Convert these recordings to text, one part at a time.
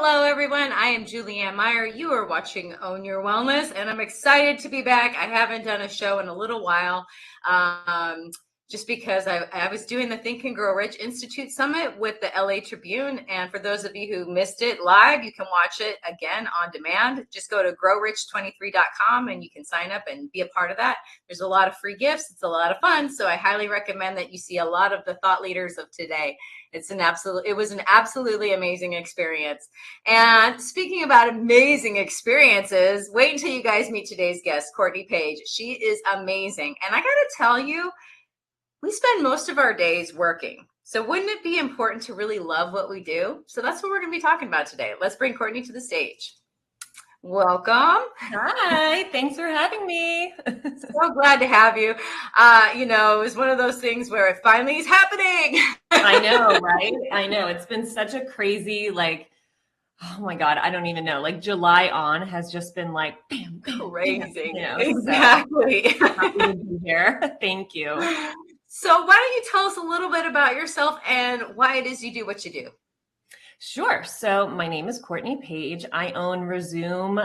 Hello, everyone. I am Julianne Meyer. You are watching Own Your Wellness, and I'm excited to be back. I haven't done a show in a little while, just because I was doing the Think and Grow Rich Institute Summit with the LA Tribune. And for those of you who missed it live, you can watch it again on demand. Just go to growrich23.com and you can sign up and be a part of that. There's a lot of free gifts. It's a lot of fun. So I highly recommend that you see a lot of the thought leaders of today. It was an absolutely amazing experience. And speaking about amazing experiences, wait until you guys meet today's guest, Courtney Page. She is amazing. And I got to tell you, we spend most of our days working. So wouldn't it be important to really love what we do? So that's what we're going to be talking about today. Let's bring Courtney to the stage. Welcome. Hi, thanks for having me. So glad to have you. It was one of those things where it finally is happening. I know, right? I know. It's been such a crazy, oh my God, I don't even know. July on has just been bam, bam, crazy. Bam, exactly. So, happy to be here. Thank you. So why don't you tell us a little bit about yourself and why it is you do what you do? Sure. So my name is Courtney Page. I own Resume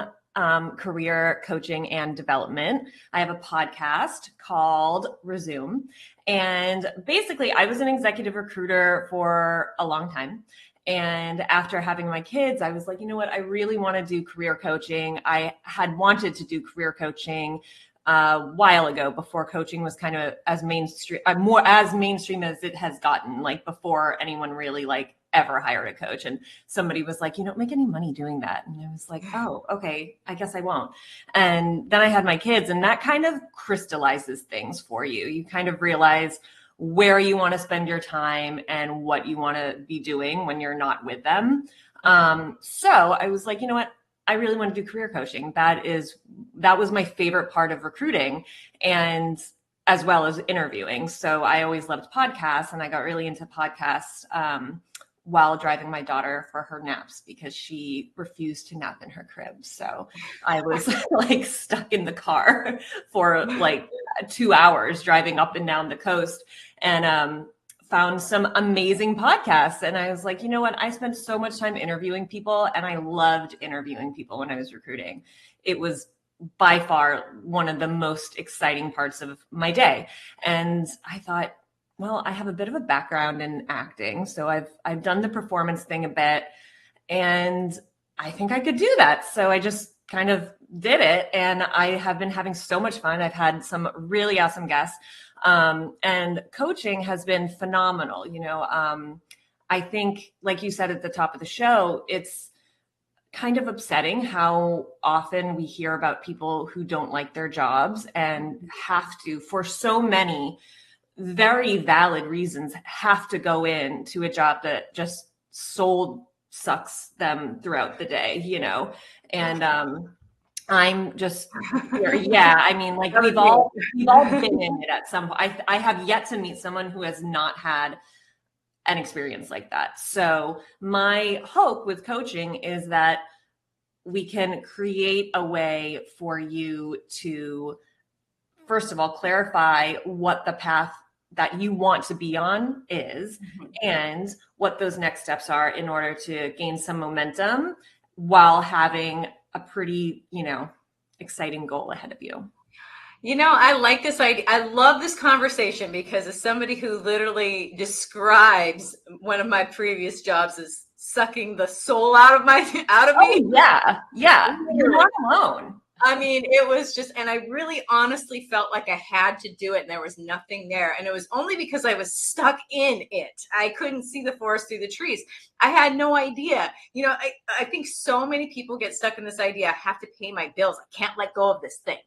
Career Coaching and Development. I have a podcast called Resume. And basically, I was an executive recruiter for a long time. And after having my kids, I was like, you know what? I really want to do career coaching. I had wanted to do career coaching a while ago, before coaching was kind of as mainstream, more as mainstream as it has gotten, before anyone really ever hired a coach. And somebody was like, you don't make any money doing that. And I was like, oh, okay, I guess I won't. And then I had my kids, and that kind of crystallizes things for you. You kind of realize where you want to spend your time and what you want to be doing when you're not with them. So I was like, you know what? I really want to do career coaching. That was my favorite part of recruiting, and as well as interviewing. So I always loved podcasts, and I got really into podcasts while driving my daughter for her naps, because she refused to nap in her crib. So I was stuck in the car for 2 hours driving up and down the coast, and found some amazing podcasts. And I was like, you know what? I spent so much time interviewing people, and I loved interviewing people when I was recruiting. It was by far one of the most exciting parts of my day. And I thought, well, I have a bit of a background in acting, so I've done the performance thing a bit, and I think I could do that. So I just kind of did it, and I have been having so much fun. I've had some really awesome guests. And coaching has been phenomenal. I think, like you said at the top of the show, it's kind of upsetting how often we hear about people who don't like their jobs and have to, for so many very valid reasons, have to go into a job that just soul sucks them throughout the day, and, I'm just, yeah. I mean, we've all been in it at some point. I have yet to meet someone who has not had an experience like that. So my hope with coaching is that we can create a way for you to, first of all, clarify what the path that you want to be on is, and what those next steps are in order to gain some momentum while having a pretty, exciting goal ahead of you. I like this idea. I love this conversation, because as somebody who literally describes one of my previous jobs as sucking the soul out of me. Yeah. You're not alone. I mean, it was just, and I really honestly felt like I had to do it, and there was nothing there. And it was only because I was stuck in it. I couldn't see the forest through the trees. I had no idea. I think so many people get stuck in this idea. I have to pay my bills. I can't let go of this thing.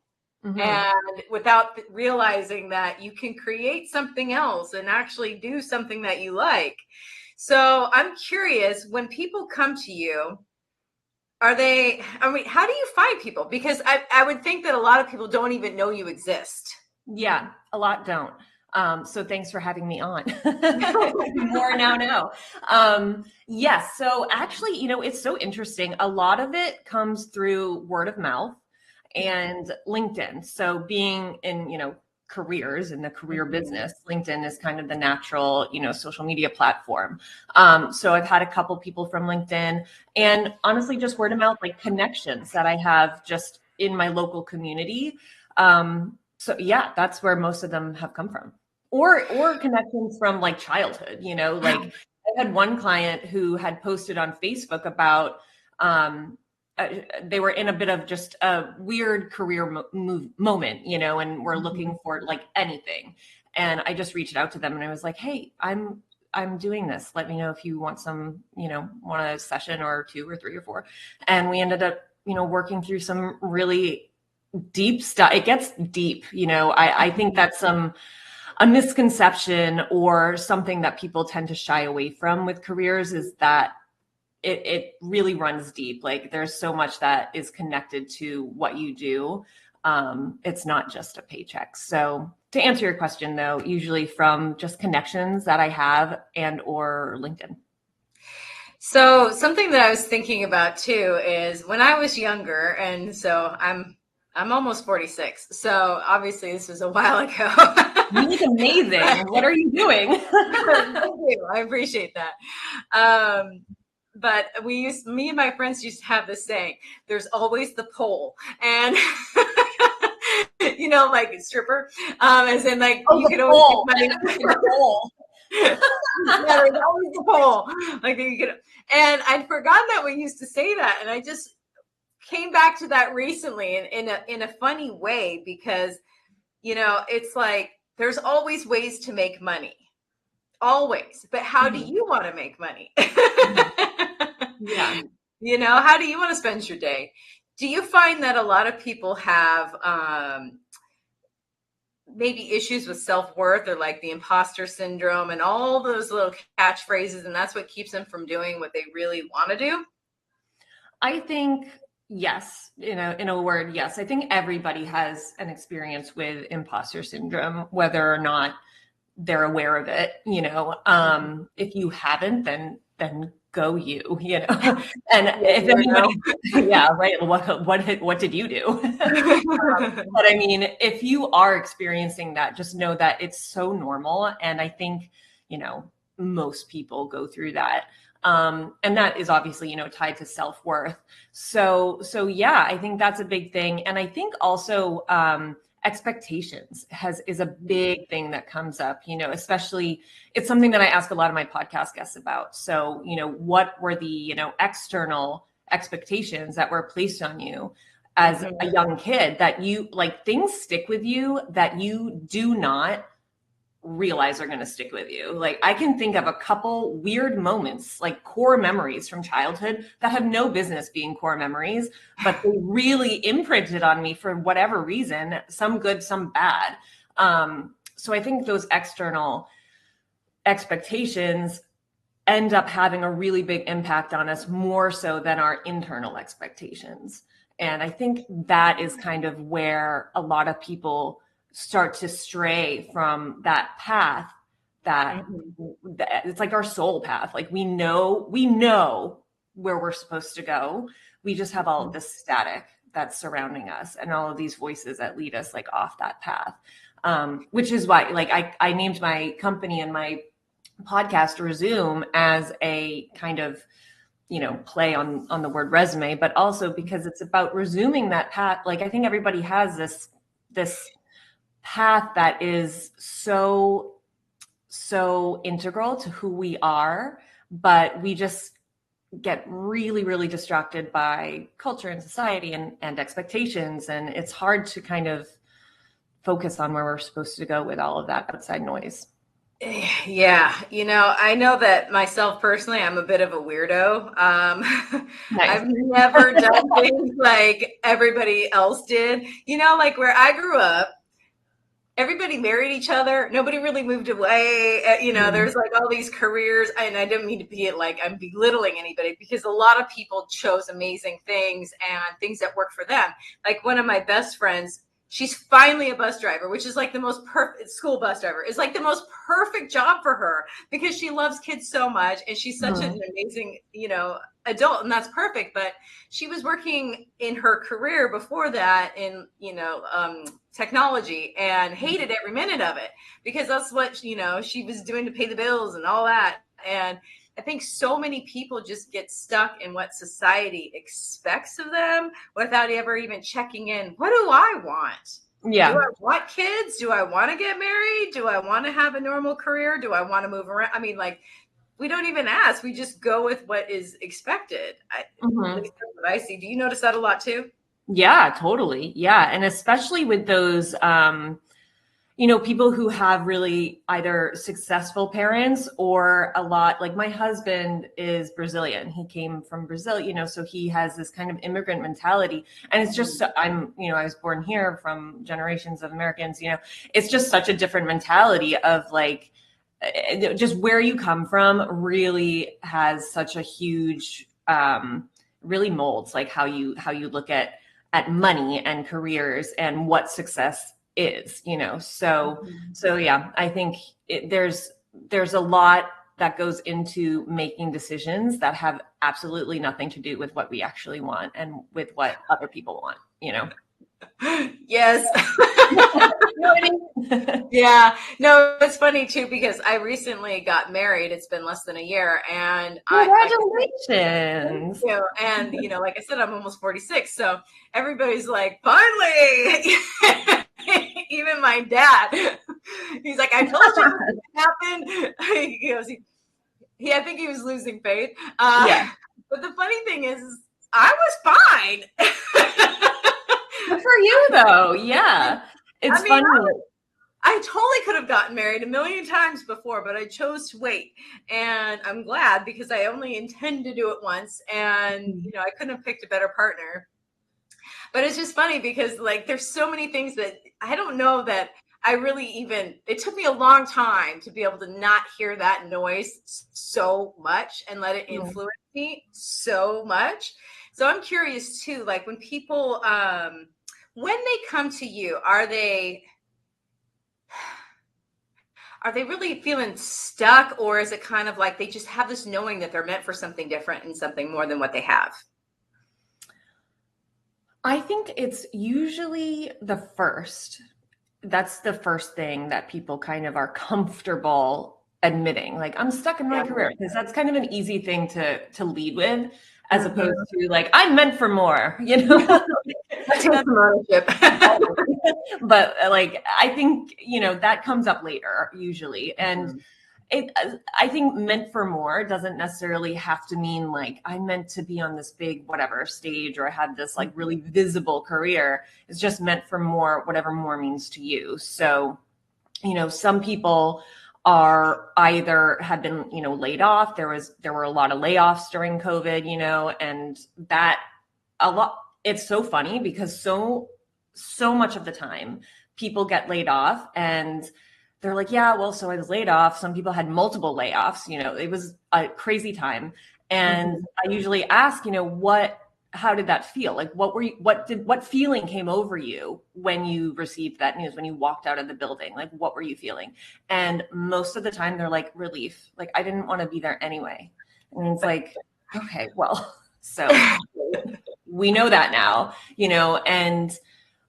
Mm-hmm. And without realizing that you can create something else and actually do something that you like. So I'm curious, when people come to you, how do you find people? Because I would think that a lot of people don't even know you exist. Yeah, a lot don't. So thanks for having me on. More now know. Yes. So actually, it's so interesting. A lot of it comes through word of mouth and LinkedIn. So being in, careers in the career business, LinkedIn is kind of the natural, social media platform. So I've had a couple people from LinkedIn, and honestly, just word of mouth, like connections that I have just in my local community. So yeah, that's where most of them have come from, or connections from like childhood, like I had one client who had posted on Facebook about, they were in a bit of just a weird career moment, and were looking for like anything. And I just reached out to them and I was like, hey, I'm doing this. Let me know if you want want a session or 2 or 3 or 4. And we ended up, working through some really deep stuff. It gets deep, I think that's a misconception or something that people tend to shy away from with careers, is that it really runs deep. Like there's so much that is connected to what you do. It's not just a paycheck. So to answer your question though, usually from just connections that I have and or LinkedIn. So something that I was thinking about too is when I was younger, and so I'm almost 46. So obviously this was a while ago. You look amazing. What are you doing? Thank you. I appreciate that. But me and my friends used to have this saying, there's always the pole. And, like a stripper, as in like, you could always make money. Yeah, there's always the pole. Like you could, and I'd forgotten that we used to say that. And I just came back to that recently in a funny way, because, it's like, there's always ways to make money. Always. But how do you want to make money? Yeah. How do you want to spend your day? Do you find that a lot of people have maybe issues with self-worth, or like the imposter syndrome and all those little catchphrases, and that's what keeps them from doing what they really want to do? I think yes, in a word, yes. I think everybody has an experience with imposter syndrome, whether or not they're aware of it. If you haven't, then go you. And if anybody, yeah, right. What did you do? But I mean, if you are experiencing that, just know that it's so normal. And I think, most people go through that. And that is obviously, tied to self-worth. So yeah, I think that's a big thing. And I think also, expectations is a big thing that comes up, especially it's something that I ask a lot of my podcast guests about. So, what were the, external expectations that were placed on you as a young kid, that you like things stick with you that you do not realize are going to stick with you. Like I can think of a couple weird moments, like core memories from childhood that have no business being core memories, but they really imprinted on me for whatever reason, some good, some bad. So I think those external expectations end up having a really big impact on us, more so than our internal expectations. And I think that is kind of where a lot of people start to stray from that path, that it's like our soul path. Like we know where we're supposed to go. We just have all of this static that's surrounding us and all of these voices that lead us like off that path. Which is why like I named my company and my podcast Resume as a kind of, play on the word resume, but also because it's about resuming that path. Like I think everybody has this path that is so integral to who we are, but we just get really, really distracted by culture and society and expectations. And it's hard to kind of focus on where we're supposed to go with all of that outside noise. Yeah. I know that myself personally, I'm a bit of a weirdo. Nice. I've never done things like everybody else did, like where I grew up. Everybody married each other. Nobody really moved away. There's like all these careers, and I don't mean to be like I'm belittling anybody, because a lot of people chose amazing things and things that work for them. Like one of my best friends, she's finally a bus driver, which is like the most perfect school bus driver. It's like the most perfect job for her because she loves kids so much. And she's such an amazing, adult, and that's perfect. But she was working in her career before that in, technology, and hated every minute of it because that's what, she was doing to pay the bills and all that. And I think so many people just get stuck in what society expects of them without ever even checking in. What do I want? Yeah. Do I want kids? Do I want to get married? Do I want to have a normal career? Do I want to move around? I mean, like, we don't even ask. We just go with what is expected. At least that's what I see. Do you notice that a lot too? Yeah, totally. Yeah. And especially with those, people who have really either successful parents or a lot, like my husband is Brazilian. He came from Brazil, so he has this kind of immigrant mentality. And it's just, I was born here from generations of Americans, it's just such a different mentality of like, just where you come from really has such a huge, really molds like how you look at money and careers and what success is, so yeah, I think there's a lot that goes into making decisions that have absolutely nothing to do with what we actually want and with what other people want, Yes. You know what I mean? Yeah. No, it's funny too, because I recently got married. It's been less than a year, and Congratulations. and like I said, I'm almost 46. So everybody's like, finally, even my dad, he's like, I told you it would happen. He goes, I think he was losing faith. Yeah. But the funny thing is I was fine. Good for you though. Yeah. It's funny. I totally could have gotten married a million times before, but I chose to wait. And I'm glad, because I only intend to do it once. And, I couldn't have picked a better partner. But it's just funny because, like, there's so many things that I don't know that I really it took me a long time to be able to not hear that noise so much and let it influence me so much. So I'm curious too, like when people, when they come to you, are they really feeling stuck, or is it kind of like they just have this knowing that they're meant for something different and something more than what they have? I think it's usually that's the first thing that people kind of are comfortable admitting. Like, I'm stuck in my career, because that's kind of an easy thing to lead with, as opposed to like, I'm meant for more, That's ownership. But like, I think, that comes up later usually. And I think meant for more doesn't necessarily have to mean like I'm meant to be on this big whatever stage, or I had this like really visible career. It's just meant for more, whatever more means to you. So, some people are either have been, laid off. There were a lot of layoffs during COVID, and that it's so funny because so much of the time people get laid off and they're like, yeah, well, so I was laid off. Some people had multiple layoffs, it was a crazy time. And I usually ask, how did that feel? Like, what feeling came over you when you received that news, when you walked out of the building? Like, what were you feeling? And most of the time they're like, relief. Like, I didn't want to be there anyway. And it's like, okay, well, so we know that now, and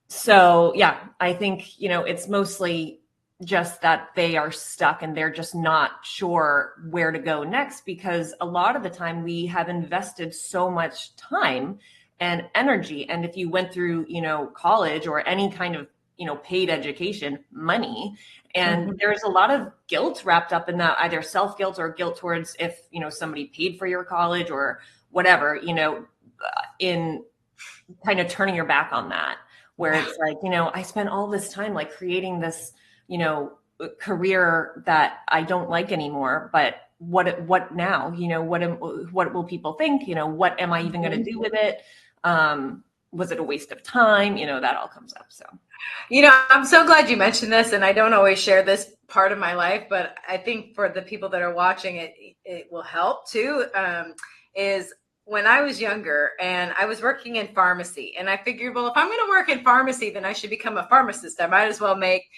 so, yeah, I think, it's mostly just that they are stuck and they're just not sure where to go next, because a lot of the time we have invested so much time and energy. And if you went through, college or any kind of, paid education, money, and there's a lot of guilt wrapped up in that, either self-guilt or guilt towards if, somebody paid for your college or whatever, in kind of turning your back on that, where it's like, I spent all this time like creating this, career that I don't like anymore, but what now, what will people think, what am I even going to do with it? Was it a waste of time? That all comes up. So, I'm so glad you mentioned this, and I don't always share this part of my life, but I think for the people that are watching it will help too. Is when I was younger and I was working in pharmacy, and I figured, well, if I'm going to work in pharmacy, then I should become a pharmacist. I might as well make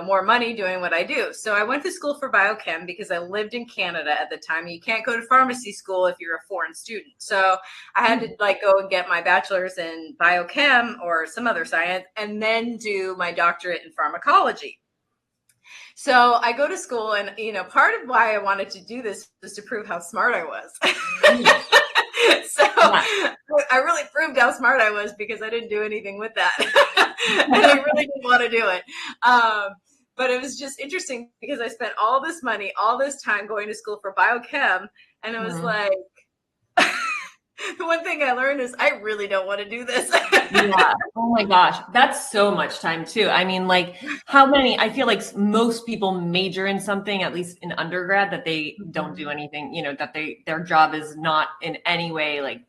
more money doing what I do. So I went to school for biochem because I lived in Canada at the time. You can't go to pharmacy school if you're a foreign student. So I had to go and get my bachelor's in biochem or some other science, and then do my doctorate in pharmacology. So I go to school, and, part of why I wanted to do this was to prove how smart I was. So I really proved how smart I was because I didn't do anything with that. And I really didn't want to do it. But it was just interesting because I spent all this money, all this time going to school for biochem. And it was like, the one thing I learned is I really don't want to do this. Yeah. Oh my gosh. That's so much time too. I mean, like I feel like most people major in something, at least in undergrad, that they don't do anything, that their job is not in any way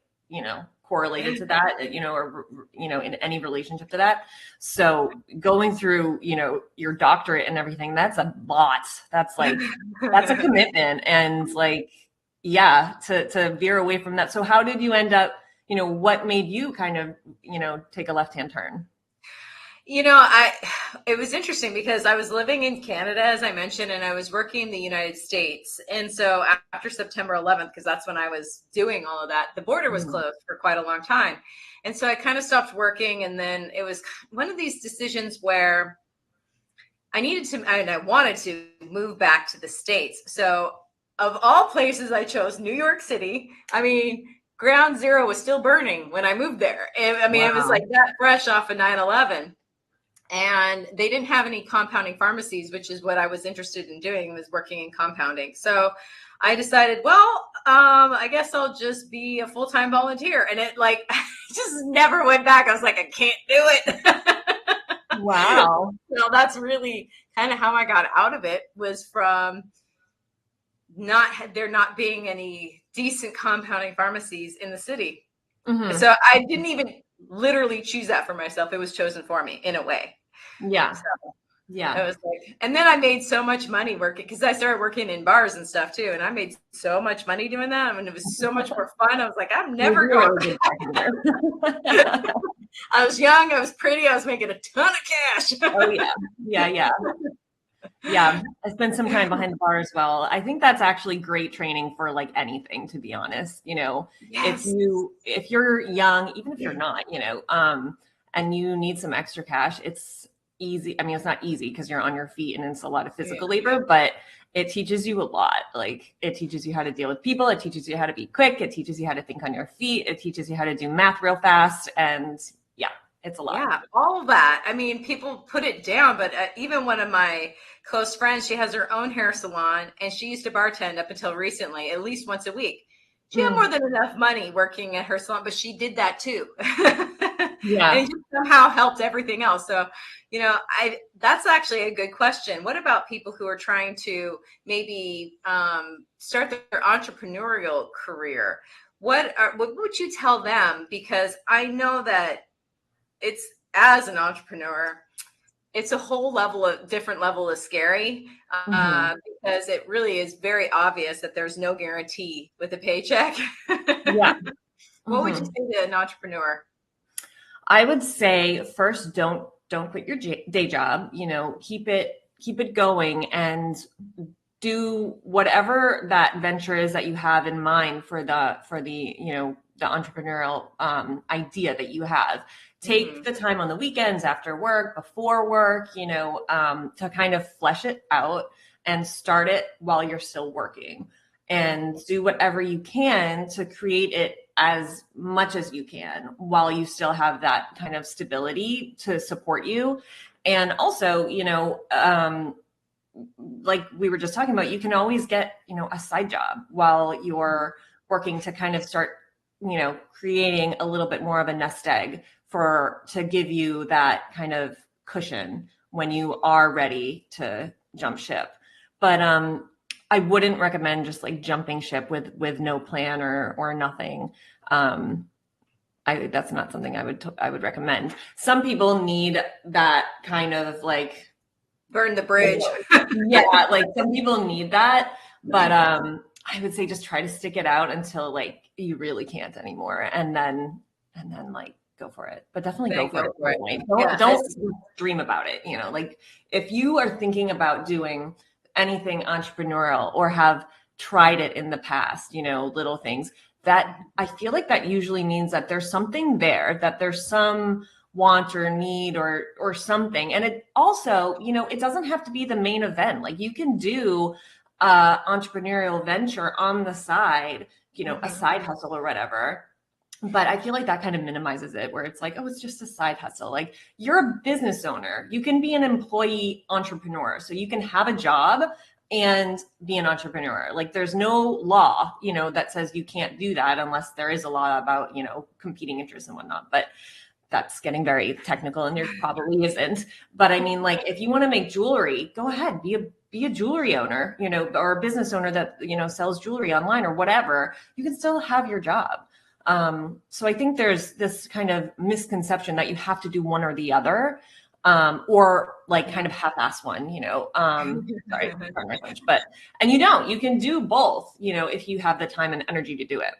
correlated to that, or, in any relationship to that. So going through, your doctorate and everything, that's a lot. That's that's a commitment. And to veer away from that. So how did you end up, what made you kind of, take a left-hand turn? It was interesting because I was living in Canada, as I mentioned, and I was working in the United States. And so after September 11th, because that's when I was doing all of that, the border was closed for quite a long time. And so I kind of stopped working. And then it was one of these decisions where I wanted to move back to the States. So of all places, I chose New York City. I mean, ground zero was still burning when I moved there. It was like that fresh off of 9/11. And they didn't have any compounding pharmacies, which is what I was interested in doing, was working in compounding. So I decided, well, I guess I'll just be a full-time volunteer. And it just never went back. I was like, I can't do it. Wow. So that's really kind of how I got out of it, was from there not being any decent compounding pharmacies in the city. So I didn't even literally choose that for myself. It was chosen for me in a way. Yeah. So it was and then I made so much money working, because I started working in bars and stuff too. And I made so much money doing that. I mean, it was so much more fun. I was like, I'm never going back. I was young. I was pretty. I was making a ton of cash. Oh yeah. Yeah. Yeah, I spent some time behind the bar as well. I think that's actually great training for anything, to be honest. Yes. if you're young, even if you're not, and you need some extra cash, it's easy. I mean, it's not easy because you're on your feet and it's a lot of physical labor, but it teaches you a lot. It teaches you how to deal with people. It teaches you how to be quick. It teaches you how to think on your feet. It teaches you how to do math real fast. And it's a lot. Yeah, all of that. I mean, people put it down, but even one of my close friends, she has her own hair salon, and she used to bartend up until recently, at least once a week. She had more than enough money working at her salon, but she did that too. Yeah. And it just somehow helped everything else. So, that's actually a good question. What about people who are trying to maybe start their entrepreneurial career? What would you tell them? Because I know that it's, as an entrepreneur, it's a whole different level of scary, because it really is very obvious that there's no guarantee with a paycheck. Yeah. What would you say to an entrepreneur? I would say, first, don't quit your day job. Keep it going and do whatever that venture is that you have in mind for the the entrepreneurial idea that you have. Take the time on the weekends, after work, before work, to kind of flesh it out and start it while you're still working, and do whatever you can to create it as much as you can while you still have that kind of stability to support you. And also, like we were just talking about, you can always get, a side job while you're working to kind of start, creating a little bit more of a nest egg to give you that kind of cushion when you are ready to jump ship. But I wouldn't recommend just jumping ship with no plan or nothing. That's not something I would recommend. Some people need that kind of burn the bridge. Yeah, some people need that, but I would say just try to stick it out until like you really can't anymore. And then like go for it, but definitely go for it. Don't dream about it. You know, like if you are thinking about doing anything entrepreneurial or have tried it in the past, you know, little things, that I feel like that usually means that there's something there, that there's some want or need or something. And it also, you know, it doesn't have to be the main event. Like you can do entrepreneurial venture on the side, you know, a side hustle or whatever. But I feel like that kind of minimizes it, where it's like, oh, it's just a side hustle. Like you're a business owner. You can be an employee entrepreneur. So you can have a job and be an entrepreneur. Like there's no law, you know, that says you can't do that unless there is a law about, you know, competing interests and whatnot. But that's getting very technical and there probably isn't. But I mean, like if you want to make jewelry, go ahead, be a jewelry owner, you know, or a business owner that, you know, sells jewelry online or whatever. You can still have your job. So I think there's this kind of misconception that you have to do one or the other, or like kind of half-ass one, you know, sorry, but, and you can do both, you know, if you have the time and energy to do it.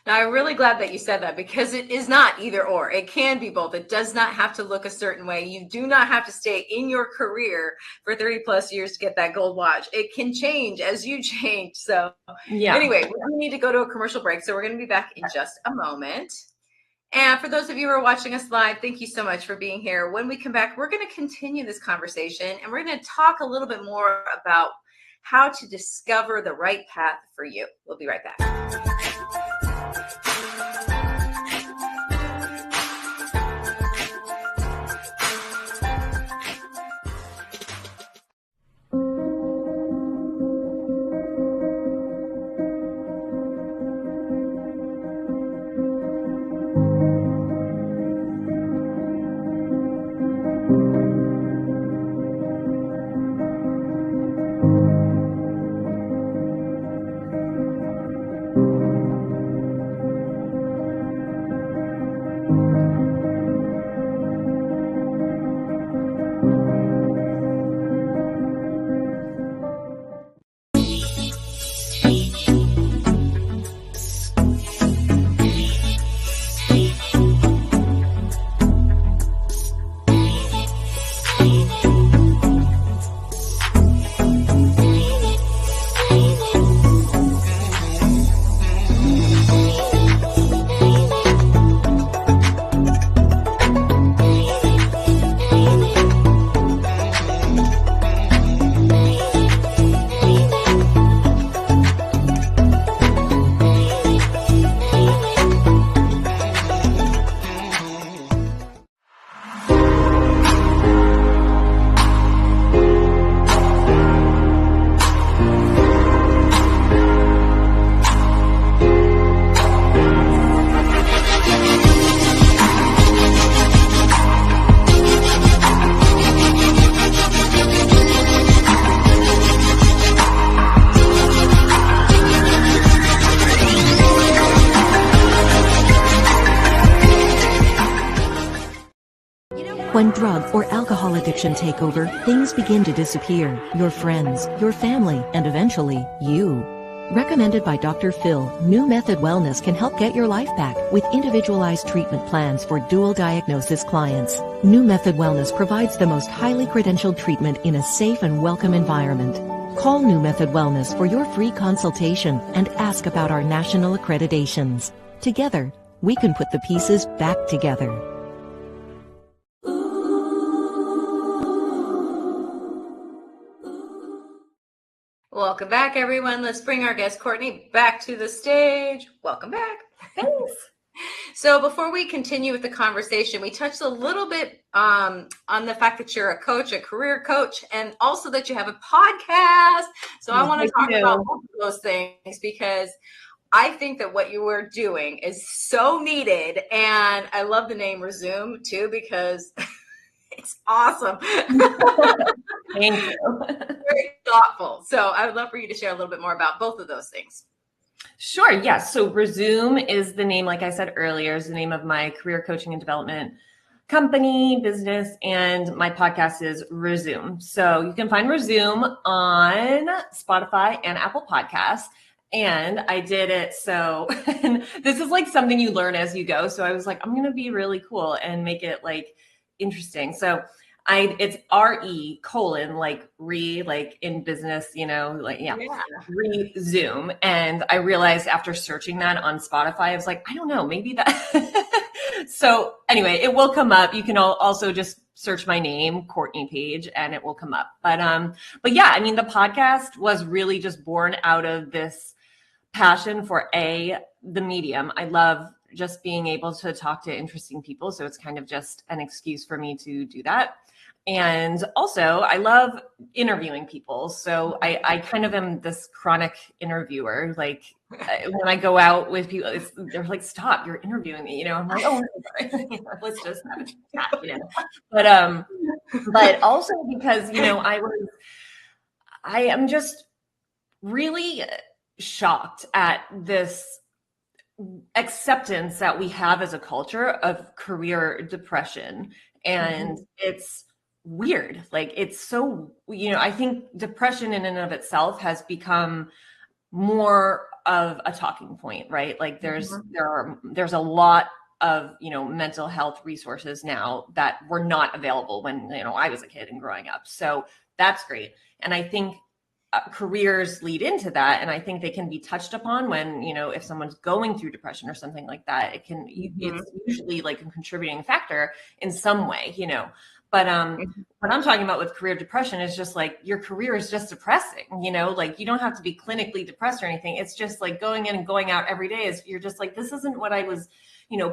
Now, I'm really glad that you said that, because it is not either or. It can be both. It does not have to look a certain way. You do not have to stay in your career for 30 plus years to get that gold watch. It can change as you change. So anyway, we need to go to a commercial break. So we're going to be back in just a moment. And for those of you who are watching us live, thank you so much for being here. When we come back, we're going to continue this conversation and we're going to talk a little bit more about how to discover the right path for you. We'll be right back. When drug or alcohol addiction take over, things begin to disappear. Your friends, your family, and eventually, you. Recommended by Dr. Phil, New Method Wellness can help get your life back with individualized treatment plans for dual diagnosis clients. New Method Wellness provides the most highly credentialed treatment in a safe and welcome environment. Call New Method Wellness for your free consultation and ask about our national accreditations. Together, we can put the pieces back together. Welcome back, everyone. Let's bring our guest, Courtney, back to the stage. Welcome back. Thanks. So before we continue with the conversation, we touched a little bit on the fact that you're a coach, a career coach, and also that you have a podcast. So I want to talk about both of those things, because I think that what you were doing is so needed. And I love the name Resume too, because it's awesome. Thank you. Very thoughtful. So I would love for you to share a little bit more about both of those things. Sure. Yes. So Resume is the name, like I said earlier, is the name of my career coaching and development company, business, and my podcast is Resume. So you can find Resume on Spotify and Apple Podcasts. And I did it. So and this is like something you learn as you go. So I was like, I'm going to be really cool and make it like interesting. So it's RE colon, like like in business, Resume. And I realized after searching that on Spotify, I was like, I don't know, maybe that. So anyway, it will come up. You can also just search my name, Courtney Page, and it will come up. But yeah, I mean, the podcast was really just born out of this passion for the medium. I love just being able to talk to interesting people. So it's kind of just an excuse for me to do that. And also I love interviewing people. So I kind of am this chronic interviewer. Like when I go out with people, they're like, stop, you're interviewing me. I'm like, oh, let's just have a chat, but also because, I am just really shocked at this acceptance that we have as a culture of career depression. And it's weird. Like it's so, I think depression in and of itself has become more of a talking point, right? Like there's a lot of, mental health resources now that were not available when, I was a kid and growing up. So that's great. And I think careers lead into that. And I think they can be touched upon when, if someone's going through depression or something like that, it's usually like a contributing factor in some way, But what I'm talking about with career depression is just like your career is just depressing, like you don't have to be clinically depressed or anything. It's just like going in and going out every day you're just like, this isn't what I was,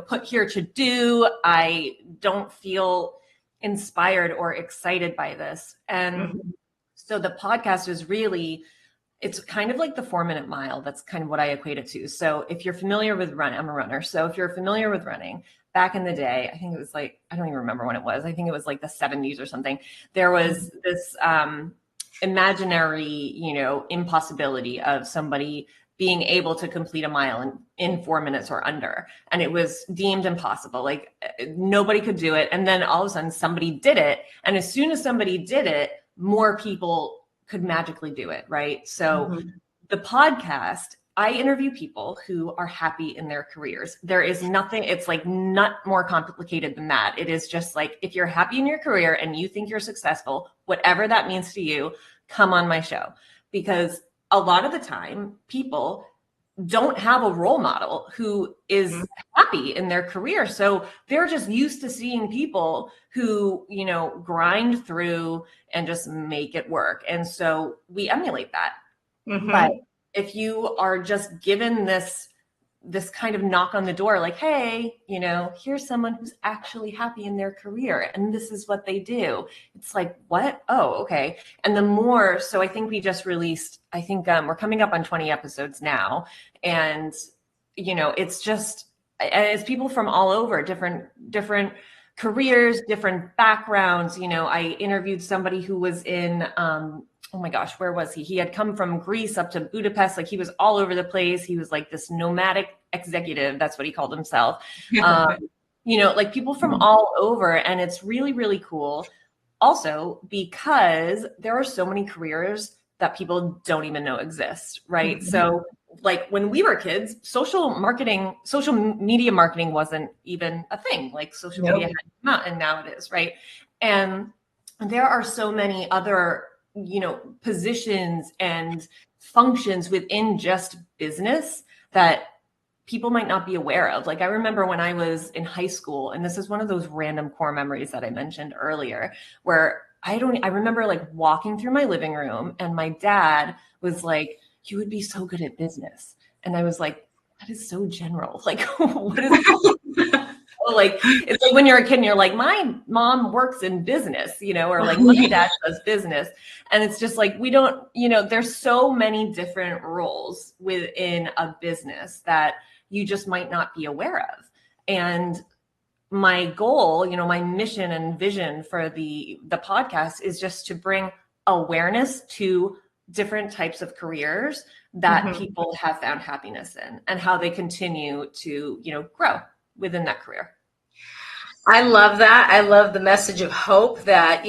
put here to do. I don't feel inspired or excited by this. And so the podcast is really, it's kind of like the 4-minute mile. That's kind of what I equate it to. So if you're familiar with running, I'm a runner. So if you're familiar with running, back in the day, I think it was like, I don't even remember when it was. I think it was like the 70s or something. There was this imaginary, impossibility of somebody being able to complete a mile in 4 minutes or under. And it was deemed impossible. Like nobody could do it. And then all of a sudden somebody did it. And as soon as somebody did it, more people could magically do it, right? So the podcast, I interview people who are happy in their careers. There is nothing, it's like not more complicated than that. It is just like, if you're happy in your career and you think you're successful, whatever that means to you, come on my show. Because a lot of the time, people don't have a role model who is happy in their career. So they're just used to seeing people who, grind through and just make it work. And so we emulate that. But if you are just given this kind of knock on the door, like, hey, here's someone who's actually happy in their career and this is what they do. It's like, what? Oh, okay. And the more, so I think we just released, I think we're coming up on 20 episodes now. And, it's just, it's people from all over, different careers, different backgrounds. I interviewed somebody who was in, oh my gosh, where was he? He had come from Greece up to Budapest. Like he was all over the place. He was like this nomadic executive. That's what he called himself. Like people from all over. And it's really, really cool. Also, because there are so many careers that people don't even know exist, right? So like when we were kids, social media marketing wasn't even a thing. Like social media hadn't come out, and now it is, right? And there are so many other positions and functions within just business that people might not be aware of. Like I remember when I was in high school, and this is one of those random core memories that I mentioned earlier, where I remember like walking through my living room and my dad was like, you would be so good at business. And I was like, that is so general. Like, what is like, it's like when you're a kid and you're like, my mom works in business, or like my dad does business. And it's just like, we don't, there's so many different roles within a business that you just might not be aware of. And my goal, my mission and vision for the podcast is just to bring awareness to different types of careers that people have found happiness in and how they continue to, grow within that career. I love that. I love the message of hope that,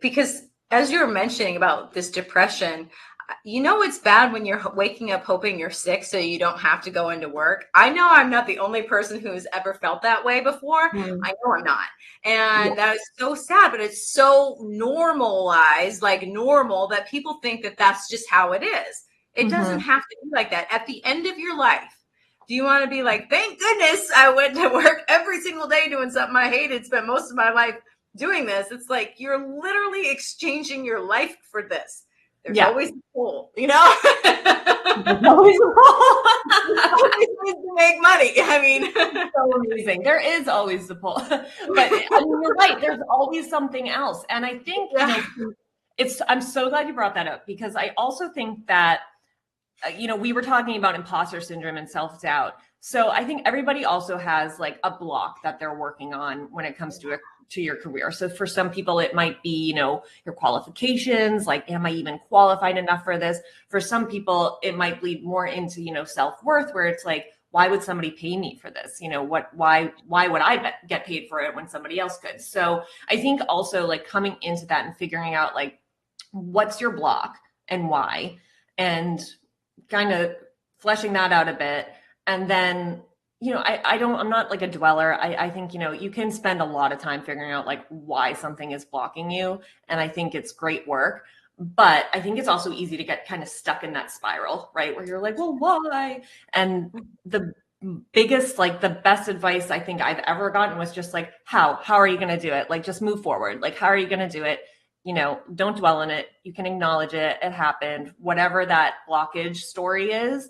because as you were mentioning about this depression, it's bad when you're waking up hoping you're sick so you don't have to go into work. I know I'm not the only person who's ever felt that way before. Mm. I know I'm not. Yeah. And that is so sad, but it's so normalized, like normal, that people think that that's just how it is. It doesn't have to be like that. At the end of your life, do you want to be like, thank goodness I went to work every single day doing something I hated, spent most of my life doing this? It's like you're literally exchanging your life for this. There's always a pull, There's always a pull. always ways to make money. I mean, so amazing. There is always the pull. But I mean, you're right. There's always something else. And I think, I'm so glad you brought that up, because I also think that, we were talking about imposter syndrome and self-doubt. So I think everybody also has like a block that they're working on when it comes to your career. So for some people, it might be, your qualifications, like, am I even qualified enough for this? For some people, it might bleed more into, self-worth, where it's like, why would somebody pay me for this? Why would I get paid for it when somebody else could? So I think also like coming into that and figuring out like, what's your block and why, and kind of fleshing that out a bit. And then, I'm not like a dweller. I think, you can spend a lot of time figuring out like why something is blocking you. And I think it's great work, but I think it's also easy to get kind of stuck in that spiral, right? Where you're like, well, why? And the biggest, like the best advice I think I've ever gotten was just like, how are you going to do it? Like, just move forward. Like, how are you going to do it? Don't dwell on it. You can acknowledge it. It happened. Whatever that blockage story is,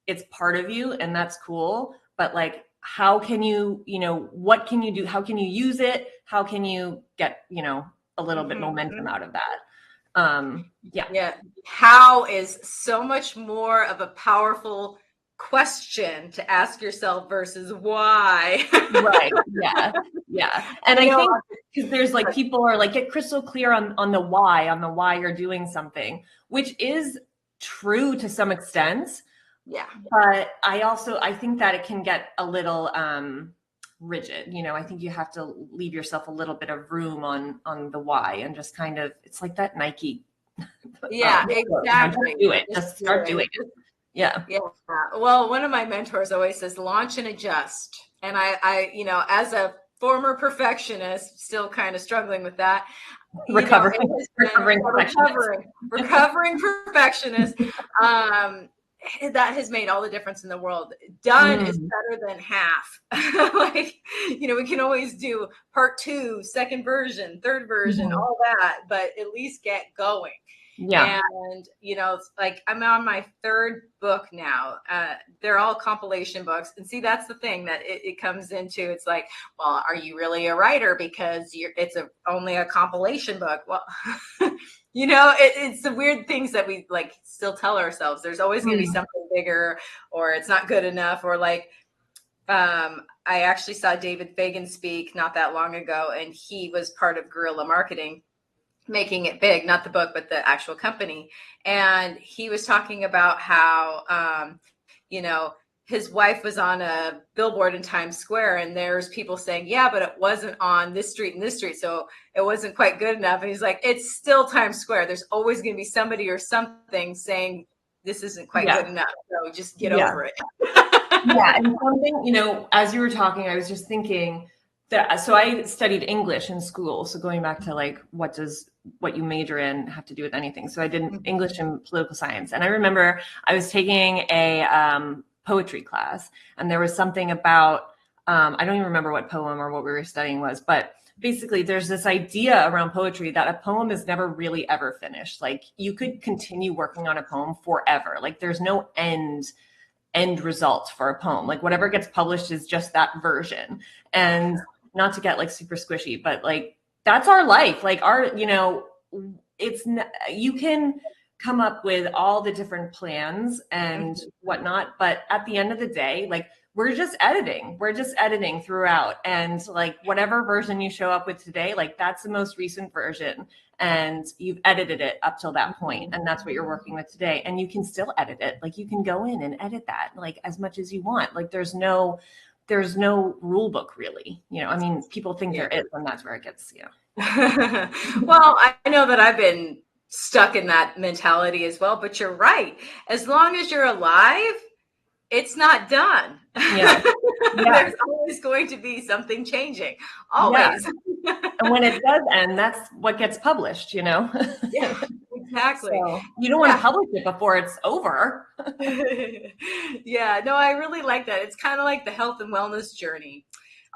it's part of you, and that's cool. But like, how can you, what can you do? How can you use it? How can you get, a little bit momentum out of that? Yeah. How is so much more of a powerful question to ask yourself versus why. Right. Yeah. And I think because there's like, people are like, get crystal clear on the why you're doing something, which is true to some extent. Yeah. But I think that it can get a little rigid. I think you have to leave yourself a little bit of room on the why, and just kind of, it's like that Nike. Yeah, exactly. Just do it. Just start doing it. Yeah. Well, one of my mentors always says, launch and adjust. And I as a former perfectionist, still kind of struggling with that. Recovering perfectionist. That has made all the difference in the world. Done is better than half. We can always do part 2, second version, third version, all that, but at least get going. Yeah. And, like I'm on my 3rd book now. They're all compilation books. And see, that's the thing that it comes into. It's like, well, are you really a writer? Because it's only a compilation book. Well, it's the weird things that we like still tell ourselves. There's always going to be something bigger, or it's not good enough, or like, I actually saw David Fagan speak not that long ago, and he was part of guerrilla marketing, making it big, not the book, but the actual company. And he was talking about how, his wife was on a billboard in Times Square, and there's people saying, yeah, but it wasn't on this street and this street, so it wasn't quite good enough. And he's like, it's still Times Square. There's always going to be somebody or something saying this isn't quite good enough. So just get over it. And something, as you were talking, I was just thinking that, so I studied English in school. So going back to like, what you major in have to do with anything? So I did English and political science. And I remember I was taking a poetry class, and there was something about, I don't even remember what poem or what we were studying was, but basically there's this idea around poetry that a poem is never really ever finished. Like, you could continue working on a poem forever. Like, there's no end result for a poem. Like, whatever gets published is just that version. And not to get like super squishy, but like, that's our life. Like you can come up with all the different plans and whatnot, but at the end of the day, like, we're just editing throughout. And like, whatever version you show up with today, like, that's the most recent version, and you've edited it up till that point, and that's what you're working with today. And you can still edit it. Like, you can go in and edit that like as much as you want. Like, there's no there's no rule book really. I mean, people think there is, and that's where it gets, Well, I know that I've been stuck in that mentality as well, but you're right. As long as you're alive, it's not done. Yeah. There's always going to be something changing. Always. Yeah. And when it does end, that's what gets published, Yeah, exactly. So you don't want to publish it before it's over. Yeah, no, I really like that. It's kind of like the health and wellness journey.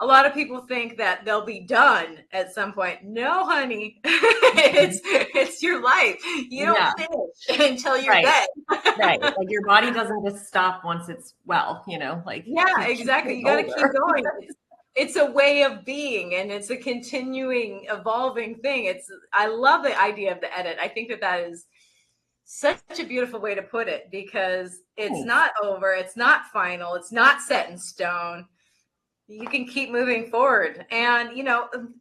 A lot of people think that they'll be done at some point. No, honey, it's your life. You don't finish until you're dead. Right. Like your body doesn't just stop once it's well, like. Yeah, exactly. You got to keep going. It's a way of being, and it's a continuing, evolving thing. I love the idea of the edit. I think that is such a beautiful way to put it, because it's not over. It's not final. It's not set in stone. You can keep moving forward. And,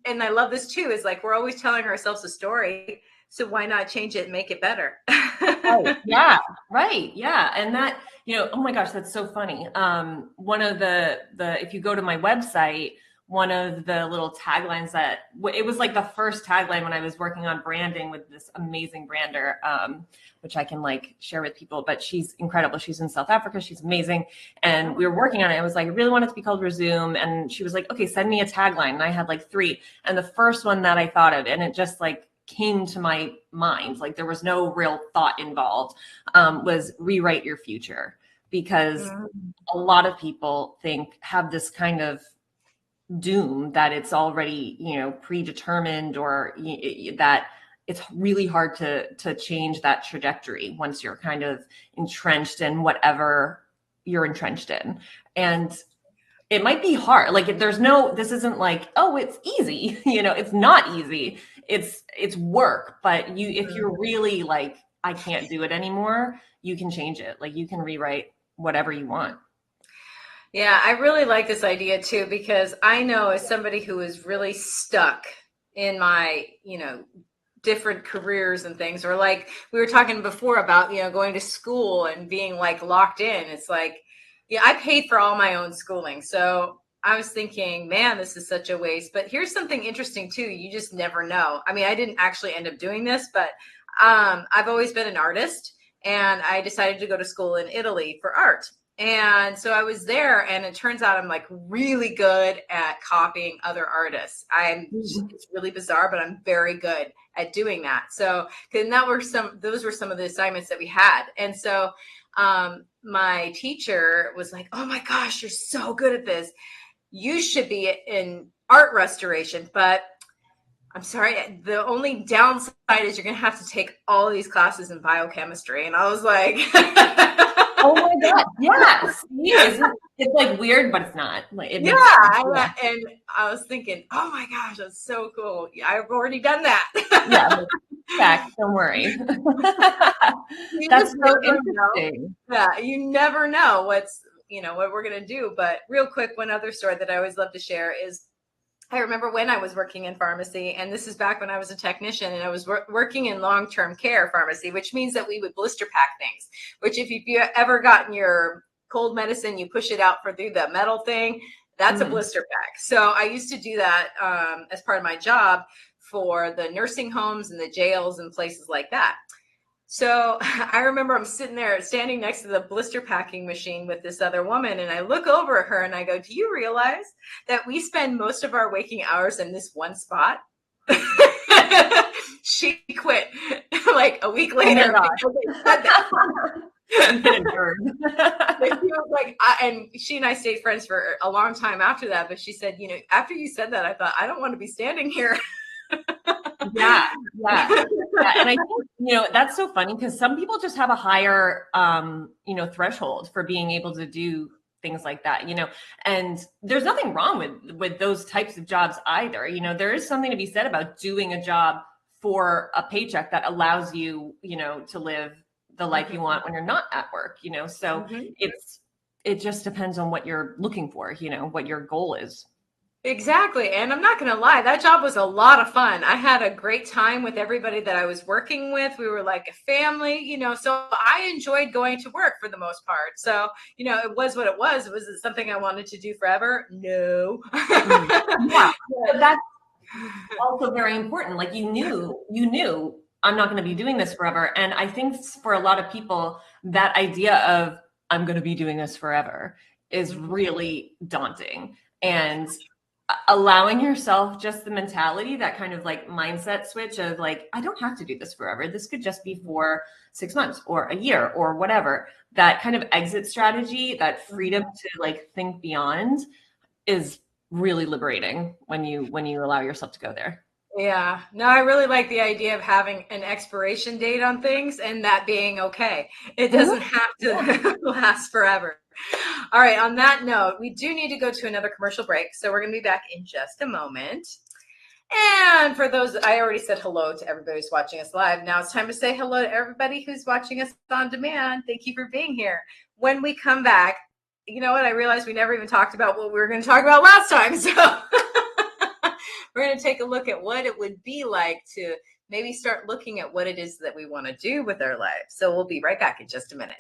and I love this too, is like, we're always telling ourselves a story. So why not change it and make it better? Right. Yeah. Right. Yeah. And that, oh my gosh, that's so funny. One of the, if you go to my website, one of the little taglines it was like the first tagline when I was working on branding with this amazing brander, which I can share with people, but she's incredible. She's in South Africa. She's amazing. And we were working on it. I was like, I really want it to be called Resume. And she was like, okay, send me a tagline. And I had 3. And the first one that I thought of, and it just came to my mind, there was no real thought involved, was rewrite your future. Because a lot of people have this kind of doom that it's already, predetermined, or that it's really hard to change that trajectory once you're kind of entrenched in whatever you're entrenched in. And it might be hard. This isn't oh, it's easy. It's not easy. It's work. But if you're really I can't do it anymore, you can change it. You can rewrite whatever you want. Yeah, I really like this idea too, because I know, as somebody who is really stuck in my, different careers and things, or we were talking before about, going to school and being locked in. It's I paid for all my own schooling. So I was thinking, man, this is such a waste. But here's something interesting too. You just never know. I mean, I didn't actually end up doing this, but I've always been an artist, and I decided to go to school in Italy for art. And so I was there, and it turns out I'm really good at copying other artists. It's really bizarre, but I'm very good at doing that. So, those were some of the assignments that we had. And so, my teacher was like, "Oh my gosh, you're so good at this. You should be in art restoration." But I'm sorry, the only downside is you're going to have to take all of these classes in biochemistry. And I was like, oh my God. Yes. It's weird, but it's not. And I was thinking, oh my gosh, that's so cool. I've already done that. Yeah. Back, don't worry. That's so interesting. Yeah. You never know what we're going to do. But real quick, one other story that I always love to share is, I remember when I was working in pharmacy, and this is back when I was a technician, and I was working in long-term care pharmacy, which means that we would blister pack things, which if you ever gotten your cold medicine, you push it out through the metal thing, that's a blister pack. So I used to do that as part of my job for the nursing homes and the jails and places like that. So I remember I'm standing next to the blister packing machine with this other woman, and I look over at her and I go, "Do you realize that we spend most of our waking hours in this one spot?" She quit a week later. She was and she and I stayed friends for a long time after that. But she said, after you said that, I thought, I don't want to be standing here. Yeah. And I think, that's so funny, because some people just have a higher, threshold for being able to do things like that, and there's nothing wrong with those types of jobs either. There is something to be said about doing a job for a paycheck that allows you, to live the life you want when you're not at work, so it just depends on what you're looking for, what your goal is. Exactly. And I'm not going to lie, that job was a lot of fun. I had a great time with everybody that I was working with. We were like a family, so I enjoyed going to work for the most part. So, it was what it was. Was it something I wanted to do forever? No. Yeah. But that's also very important. Like you knew I'm not going to be doing this forever. And I think for a lot of people, that idea of I'm going to be doing this forever is really daunting. And allowing yourself just the mentality, that kind of like mindset switch of like, I don't have to do this forever. This could just be for 6 months or a year or whatever. That kind of exit strategy, that freedom to like think beyond is really liberating when you allow yourself to go there. Yeah, no, I really like the idea of having an expiration date on things and that being okay. It doesn't have to last forever. All right, on that note, we do need to go to another commercial break. So we're going to be back in just a moment. And for those, I already said hello to everybody who's watching us live. Now it's time to say hello to everybody who's watching us on demand. Thank you for being here. When we come back, you know what? I realized we never even talked about what we were going to talk about last time. So we're going to take a look at what it would be like to maybe start looking at what it is that we want to do with our lives. So we'll be right back in just a minute.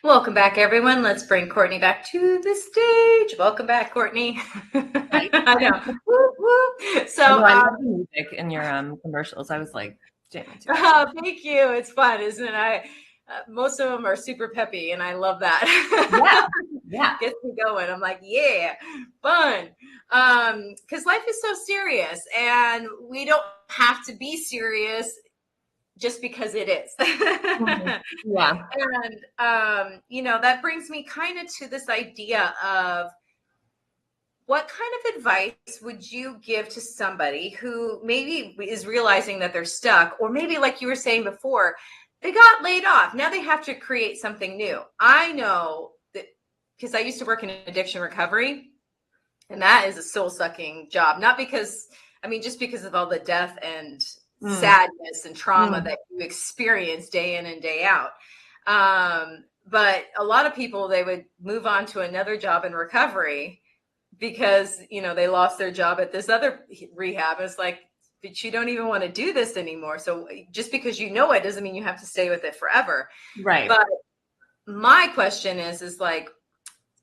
Welcome back, everyone. Let's bring Courtney back to the stage. Welcome back, Courtney. I know. Woo, woo. So I love the music in your commercials. I was like, jamming to it. Oh, thank you. It's fun, isn't it? Most of them are super peppy, and I love that. Yeah. Gets me going. I'm like, yeah, fun. Because life is so serious, and we don't have to be serious just because it is. Yeah. And, that brings me kind of to this idea of what kind of advice would you give to somebody who maybe is realizing that they're stuck, or maybe like you were saying before, they got laid off. Now they have to create something new. I know that because I used to work in addiction recovery, and that is a soul-sucking job. Not because, just because of all the death and sadness and trauma that you experience day in and day out. But a lot of people, they would move on to another job in recovery because, they lost their job at this other rehab. It's like, but you don't even want to do this anymore. So just because you know it doesn't mean you have to stay with it forever. Right. But my question is like,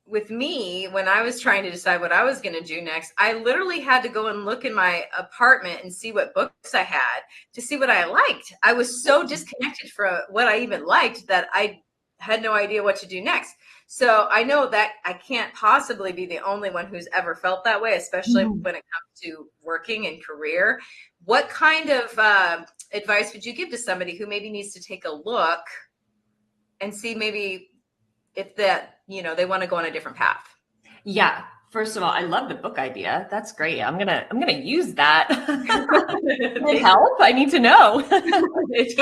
with me, when I was trying to decide what I was going to do next, I literally had to go and look in my apartment and see what books I had to see what I liked. I was so disconnected from what I even liked that I had no idea what to do next. So I know that I can't possibly be the only one who's ever felt that way, especially when it comes to working and career. What kind of advice would you give to somebody who maybe needs to take a look and see maybe if that, they want to go on a different path? Yeah. First of all, I love the book idea. That's great. I'm gonna use that. Did it help? I need to know. It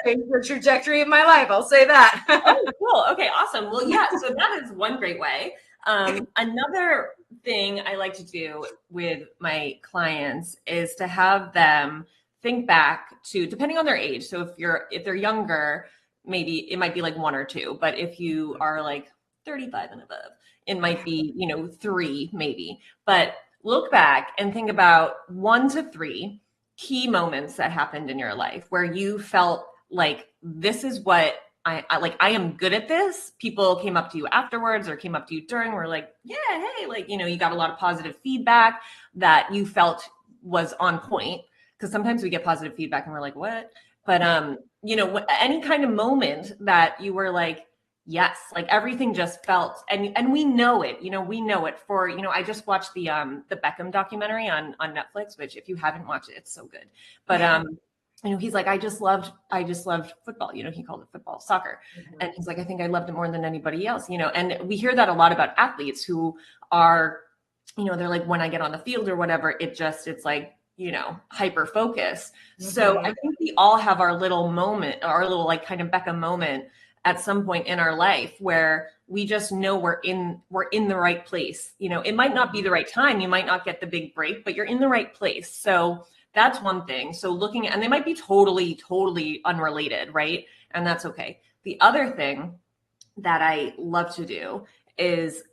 changed the trajectory of my life. I'll say that. Oh, cool. Okay, awesome. Well, yeah. So that is one great way. Another thing I like to do with my clients is to have them think back to, depending on their age. So if they're younger, maybe it might be like 1 or 2, but if you are like 35 and above, it might be, 3 maybe. But look back and think about 1 to 3 key moments that happened in your life where you felt like this is what I am good at this. People came up to you afterwards or came up to you during, were like, yeah, hey, you got a lot of positive feedback that you felt was on point. Because sometimes we get positive feedback and we're like, what? But, any kind of moment that you were like, yes, like everything just felt, and we know it, for, I just watched the Beckham documentary on Netflix, which if you haven't watched it, it's so good. But, he's like, I just loved football, he called it football, soccer. Mm-hmm. And he's like, I think I loved it more than anybody else, and we hear that a lot about athletes who are, they're like, when I get on the field or whatever, it's like, hyper focus. Mm-hmm. So I think we all have our little moment, our little like kind of Beckham moment at some point in our life where we just know we're in the right place. It might not be the right time. You might not get the big break, but you're in the right place. So that's one thing. So looking at, and they might be totally, totally unrelated, right? And that's okay. The other thing that I love to do is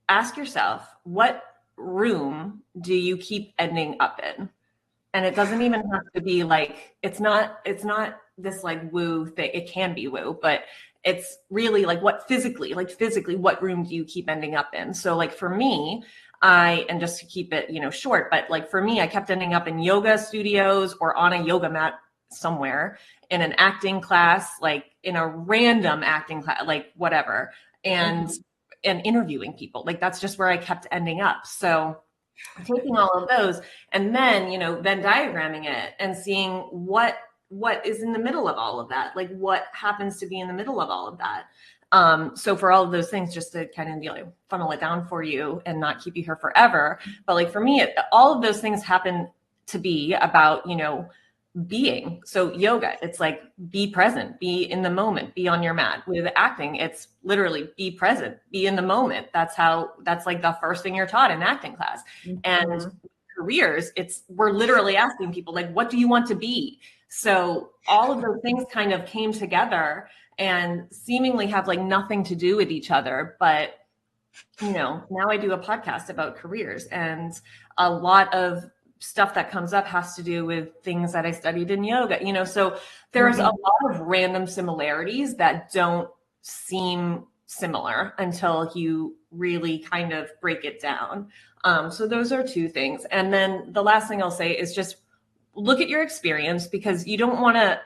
ask yourself, what room do you keep ending up in? And it doesn't even have to be like, it's not this like woo thing. It can be woo, but it's really like physically, what room do you keep ending up in? So like for me, and just to keep it, short, but like for me, I kept ending up in yoga studios or on a yoga mat somewhere, in an acting class, like in a random acting class, like whatever. And interviewing people, like that's just where I kept ending up. So taking all of those and then, Venn diagramming it and seeing what is in the middle of all of that, like what happens to be in the middle of all of that. So for all of those things, just to kind of funnel it down for you and not keep you here forever. But like for me, all of those things happen to be about, being. So yoga, it's like be present, be in the moment, be on your mat. With acting, it's literally be present, be in the moment. That's like the first thing you're taught in acting class. Mm-hmm. And careers, we're literally asking people like, what do you want to be? So all of those things kind of came together and seemingly have like nothing to do with each other. But, now I do a podcast about careers, and a lot of stuff that comes up has to do with things that I studied in yoga, so there's a lot of random similarities that don't seem similar until you really kind of break it down. So those are 2 things. And then the last thing I'll say is just look at your experience, because you don't want to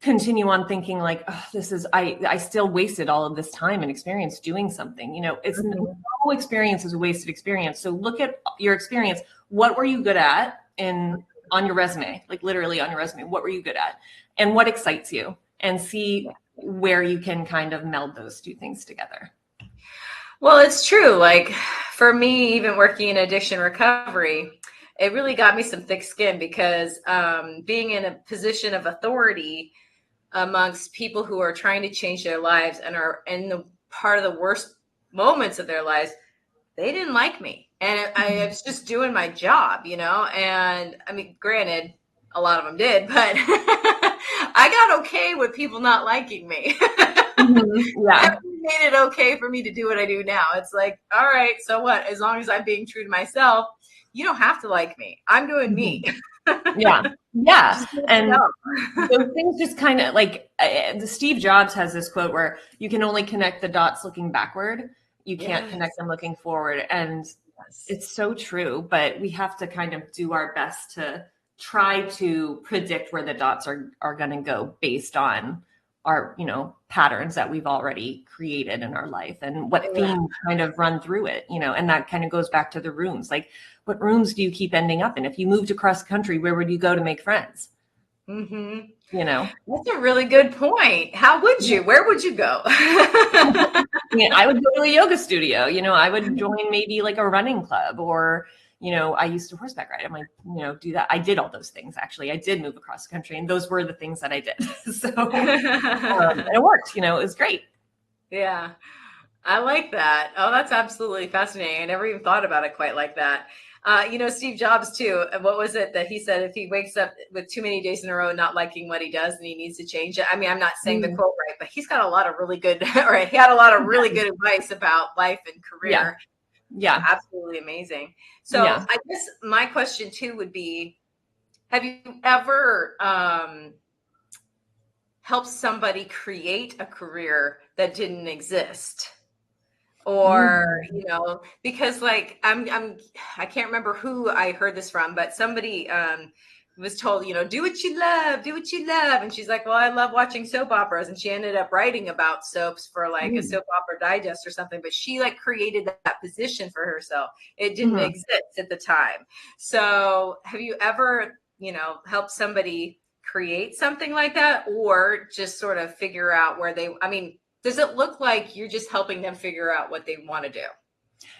continue on thinking like, oh, I still wasted all of this time and experience doing something. It's no experience is a wasted experience. So look at your experience. What were you good at on your resume? Like literally on your resume, what were you good at? And what excites you? And see where you can kind of meld those 2 things together. Well, it's true. Like for me, even working in addiction recovery, it really got me some thick skin, because being in a position of authority amongst people who are trying to change their lives and are in the part of the worst moments of their lives, they didn't like me. And I was just doing my job, and I mean, granted, a lot of them did, but I got okay with people not liking me. Mm-hmm. Yeah. That made it okay for me to do what I do now. It's like, all right, so what? As long as I'm being true to myself, you don't have to like me. I'm doing me. Yeah. And those things just kind of like Steve Jobs has this quote where you can only connect the dots looking backward. You can't connect them looking forward. And it's so true, but we have to kind of do our best to try to predict where the dots are going to go based on our, patterns that we've already created in our life and what themes kind of run through it, and that kind of goes back to the rooms. Like, what rooms do you keep ending up in? If you moved across the country, where would you go to make friends? Mm-hmm. That's a really good point. How would you? Where would you go? I would go to a yoga studio. I would join maybe like a running club, or I used to horseback ride. I might do that. I did all those things. Actually, I did move across the country, and those were the things that I did. So and it worked. It was great. Yeah, I like that. Oh, that's absolutely fascinating. I never even thought about it quite like that. Steve Jobs too. What was it that he said? If he wakes up with too many days in a row not liking what he does, and he needs to change it. I mean, I'm not saying the quote right, but he's got a lot of really good, or he had a lot of really good advice about life and career. Yeah. Absolutely amazing. So I guess my question too would be, have you ever helped somebody create a career that didn't exist? Or, because like I can't remember who I heard this from, but somebody was told, do what you love, do what you love. And she's like, well, I love watching soap operas. And she ended up writing about soaps for like a soap opera digest or something, but she like created that position for herself. It didn't exist at the time. So have you ever, helped somebody create something like that, or just sort of figure out where does it look like you're just helping them figure out what they want to do?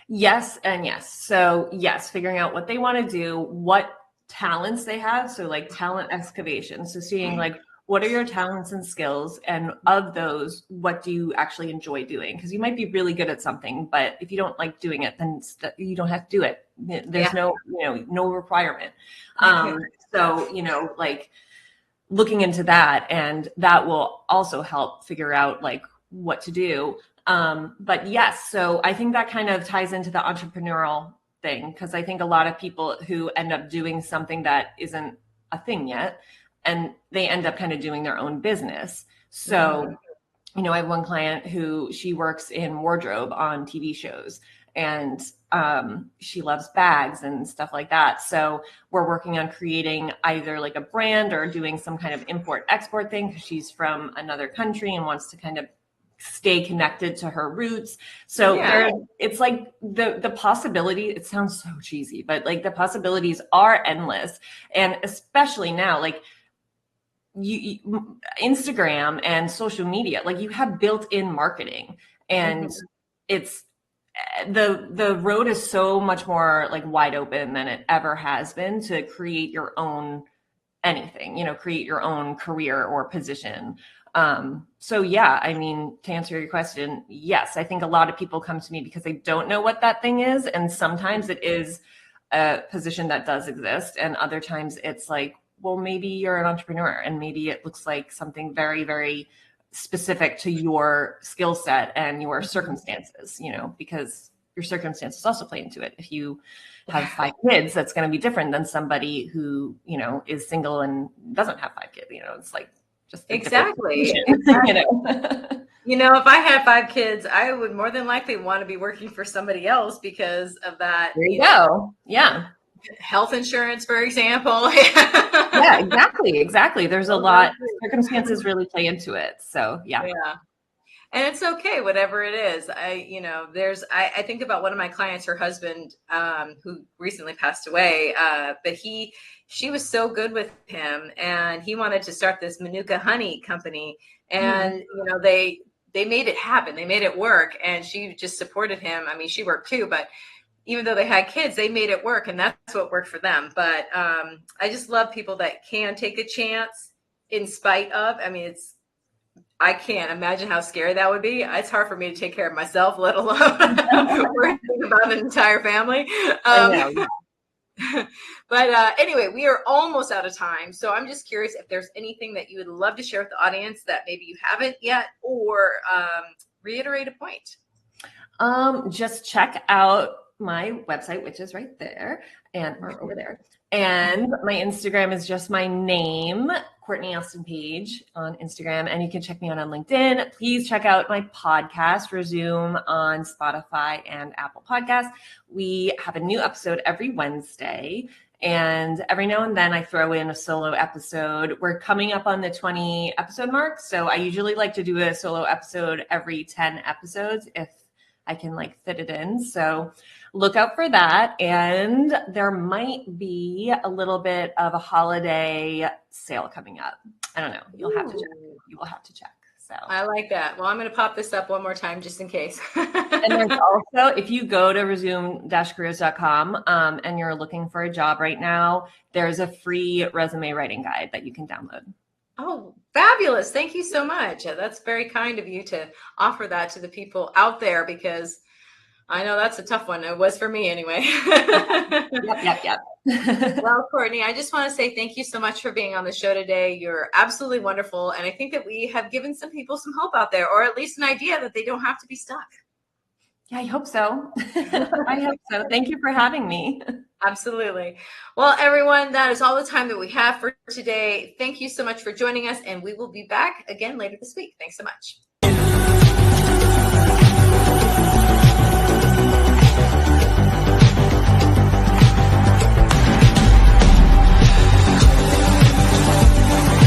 Yes and yes. So yes, figuring out what they want to do, what talents they have. So like talent excavation. So seeing like, what are your talents and skills? And of those, what do you actually enjoy doing? Because you might be really good at something, but if you don't like doing it, then you don't have to do it. There's no requirement. So, like looking into that, and that will also help figure out like what to do. But yes, so I think that kind of ties into the entrepreneurial thing, because I think a lot of people who end up doing something that isn't a thing yet, and they end up kind of doing their own business. So, I have one client who she works in wardrobe on TV shows, and she loves bags and stuff like that. So we're working on creating either like a brand or doing some kind of import export thing, because she's from another country and wants to kind of stay connected to her roots. So it's like the possibility, it sounds so cheesy, but like the possibilities are endless. And especially now, like you Instagram and social media, like you have built-in marketing, and it's the road is so much more like wide open than it ever has been to create your own anything, create your own career or position. So yeah, I mean, to answer your question, yes, I think a lot of people come to me because they don't know what that thing is. And sometimes it is a position that does exist. And other times it's like, well, maybe you're an entrepreneur, and maybe it looks like something very, very specific to your skill set and your circumstances, because your circumstances also play into it. If you have 5 kids, that's going to be different than somebody who, is single and doesn't have 5 kids. It's like just exactly. If I had 5 kids, I would more than likely want to be working for somebody else because of that. There you go. Yeah. Health insurance, for example. Yeah, exactly. There's a lot. Circumstances really play into it. So yeah. And it's okay, whatever it is. I think about one of my clients, her husband, who recently passed away, but she was so good with him, and he wanted to start this Manuka honey company, and they made it happen. They made it work, and she just supported him. I mean, she worked too, but even though they had kids, they made it work, and that's what worked for them. But I just love people that can take a chance in spite of. I mean, I can't imagine how scary that would be. It's hard for me to take care of myself, let alone worrying about an entire family. But anyway, we are almost out of time. So I'm just curious if there's anything that you would love to share with the audience that maybe you haven't yet, or reiterate a point. Just check out my website, which is right there, or over there. And my Instagram is just my name, Courtney Page on Instagram. And you can check me out on LinkedIn. Please check out my podcast, Resume, on Spotify and Apple Podcasts. We have a new episode every Wednesday. And every now and then I throw in a solo episode. We're coming up on the 20 episode mark. So I usually like to do a solo episode every 10 episodes if I can fit it in. So look out for that. And there might be a little bit of a holiday sale coming up. I don't know. You'll have to check. You will have to check. So I like that. Well, I'm going to pop this up one more time just in case. And there's also, if you go to resume-careers.com and you're looking for a job right now, there's a free resume writing guide that you can download. Oh, fabulous. Thank you so much. That's very kind of you to offer that to the people out there, because I know that's a tough one. It was for me anyway. Yep. Well, Courtney, I just want to say thank you so much for being on the show today. You're absolutely wonderful. And I think that we have given some people some hope out there, or at least an idea that they don't have to be stuck. Yeah, I hope so. I hope so. Thank you for having me. Absolutely. Well, everyone, that is all the time that we have for today. Thank you so much for joining us, and we will be back again later this week. Thanks so much.